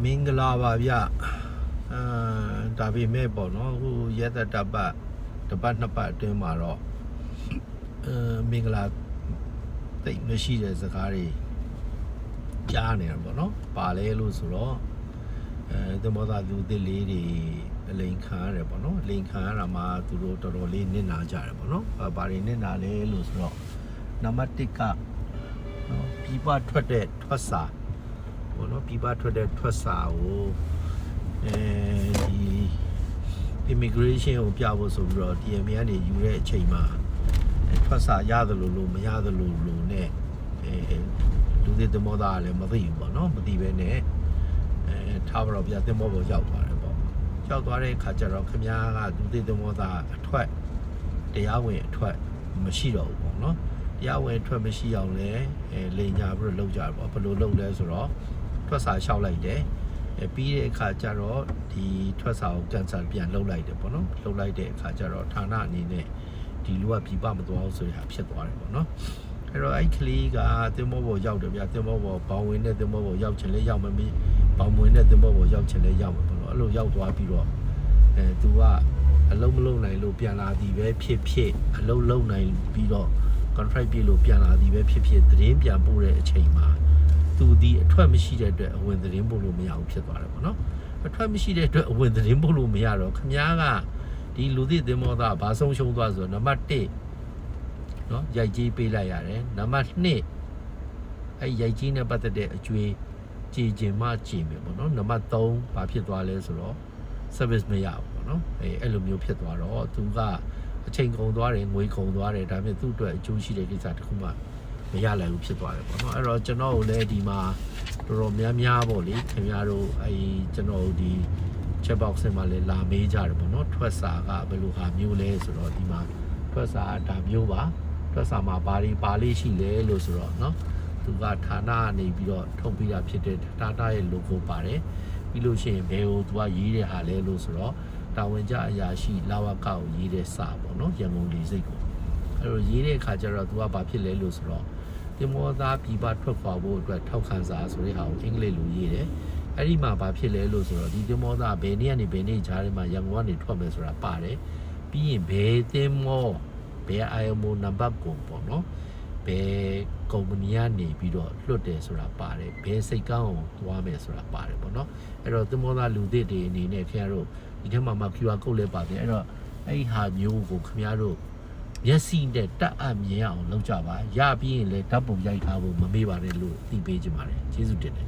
မင်္ဂလာပါဗျဒါပေမဲ့ပေါ့နော်ဟိုရက်သက်တစ်ပတ်နှစ်ပတ်အတွင်းမှာတော့မင်္ဂလာတိတ်မရှိတဲ့စကားတွေကြားနေရပေါ့နော်ပါလဲလို့ဆိုတော့သမုဒ္ဒလူသစ်လေးတွေအလိန်ခံရတယ်ပေါ့နော်အလိန်ခံရတာမှသူတို့တော်တော်လေးနစ်နာကြတယ်ပေါ့နော်ဘာတွေနစ်နာလဲလို့ဆိုတော့နံပါတ်1ကနော်ပြီးပါထွက်တဲ့ထွက်စာပေါ့နော်ပြီးပါထွက်တဲ့ထွက်စာကိုဒီ immigration ကိုပြဖို့ဆိုပြီးတော့ DMA ကနေယူတဲ့အချိန်မှာထွက်စာရတယ်လို့မရတယ်လို့နဲ့လူတွေသမုဒ္ဒလည်းမသိဘူးပေါ့နော်မသိဘဲနဲ့ထားပါတော့ဗျာတင်မောပေါ်ရောက်သွားတယ်ပေါ့ရောက်သွားတဲ့အခါကျတော့ခမားကလူတွေသမုဒ္ဒအထွက်တရားဝင်အထွက်မရှိတော့ဘူးပေါ့နော်တရားဝင်အထွက်မရှိအောင်လဲလိန်ညာပြီးတော့လောက်ကြတယ်ပေါ့ဘယ်လိုလုပ်လဲဆိုတော့ထွက်စာလျှောက်လိုက်တယ်ပြီးတဲ့အခါကျတော့ဒီထွက်စာကိုကန်ဆယ်ပြန်လုပ်လိုက်တယ်ပေါ့နော်လုပ်လိုက်တဲ့အခါကျတော့ဌာနအနေနဲ့ဒီလူကပြပမသွားဘူးဆိုရဖြစ်သွားတယ်ပေါ့နော်အဲ့တော့အဲ့ကလေးကတင်မောပေါ်ရောက်တယ်ဗျာတင်မောပေါ်ဘောင်ဝင်တဲ့တင်မောပေါ်ရောက်ချင်လဲရောက်မမီဘောင်ဝင်တဲ့တင်မောပေါ်ရောက်ချင်လဲရောက်မှာပေါ့နော်အဲ့လိုရောက်သွားပြီးတော့သူကအလုံးမလုံးနိုင်လို့ပြန်လာသည်ပဲဖြစ်အလုံးလုံးနိုင်ပြီးတော့ contract ပြလို့ပြန်လာသည်ပဲဖြစ်သတင်းပြန်ပို့တဲ့အချိန်မှာသူဒီအထွက်မရှိတဲ့အတွက်အဝင်သတင်းပို့လို့မရဘူးဖြစ်သွားတယ်ပေါ့နော်အထွက်မရှိတဲ့အတွက်အဝင်သတင်းပို့လို့မရတော့ခမားကဒီလူသစ်သင်္ဘောသားဘာဆုံးရှုံးသွားဆိုတော့နံပါတ်1နော်ရိုက်ကြီးပေးလိုက်ရတယ်နံပါတ်2အဲ့ရိုက်ကြီးနဲ့ပတ်သက်တဲ့အကျွေးကြည်ကျင်မှကြည်မယ်ပေါ့နော်နံပါတ်3ဘာဖြစ်သွားလဲဆိုတော့ service မရဘူးပေါ့နော်အဲ့လိုမျိုးဖြစ်သွားတော့သူကအချိန်ကုန်သွားတယ်ငွေကုန်သွားတယ်ဒါပေမဲ့သူ့အတွက်အကျိုးရှိတဲ့ကိစ္စတစ်ခုမှမရလိုက်ဘူးဖြစ်သွားတယ်ပေါ့နော်အဲ့တော့ကျွန်တော်တို့လည်းဒီမှာတော်တော်များပေါ့လေခင်ဗျားတို့ကျွန်တော်တို့ဒီ chat box မှာလည်းလာမေးကြတယ်ပေါ့နော်ထွက်စာကဘယ်လိုဟာမျိုးလဲဆိုတော့ဒီမှာထွက်စာဒါမျိုးပါထွက်စာမှာဘာတွေပါလေးရှိလဲလို့ဆိုတော့နော်သူကဌာနကနေပြီးတော့ထုတ်ပေးတာဖြစ်တဲ့ဌာနရဲ့ logo ပါတယ်ပြီးလို့ရှိရင်ဘယ်ကိုသူကရေးတဲ့ဟာလဲလို့ဆိုတော့တာဝန်ကျအရာရှိလာဝကကိုရေးတဲ့စာပေါ့နော်ရန်ကုန်လေဆိပ်ကိုအဲ့တော့ရေးတဲ့အခါကျတော့သူကဘာဖြစ်လဲလို့ဆိုတော့တင်မောသားပြည်ပထွက်ခွာဖို့အတွက်ထောက်ခံစာဆိုတဲ့ဟာကိုအင်္ဂလိပ်လိုရေးတယ်အဲ့ဒီမှာဘာဖြစ်လဲလို့ဆိုတော့ဒီတင်မောသားဘယ်နေ့ကနေဘယ်နေ့ကြားထဲမှာရန်ကုန်ကနေထွက်မယ်ဆိုတာပါတယ်ပြီးရင်ဘယ်တင်မောဘယ် IMO နံပါတ်ကိုပေါ့နော်ဘယ်ကုမ္ပဏီကနေပြီးတော့လွတ်တယ်ဆိုတာပါတယ်ဘယ်စိတ်ကောင်းအောင်သွားမယ်ဆိုတာပါတယ်ပေါ့နော်အဲ့တော့တင်မောသားလူသစ်တွေအနေနဲ့ခင်ဗျားတို့ဒီထဲမှာQR code လည်းပါတယ်အဲ့တော့အဲ့ဟာမျိုးကိုခင်ဗျားတို့မျက်စိနဲ့တက်အပ်မြင်အောင်လုပ်ကြပါရပြီးရင်လည်းဓာတ်ပုံရိုက်ထားဖို့မမေ့ပါနဲ့လို့သိပေးကြပါတယ်ကျေးဇူးတင်တယ်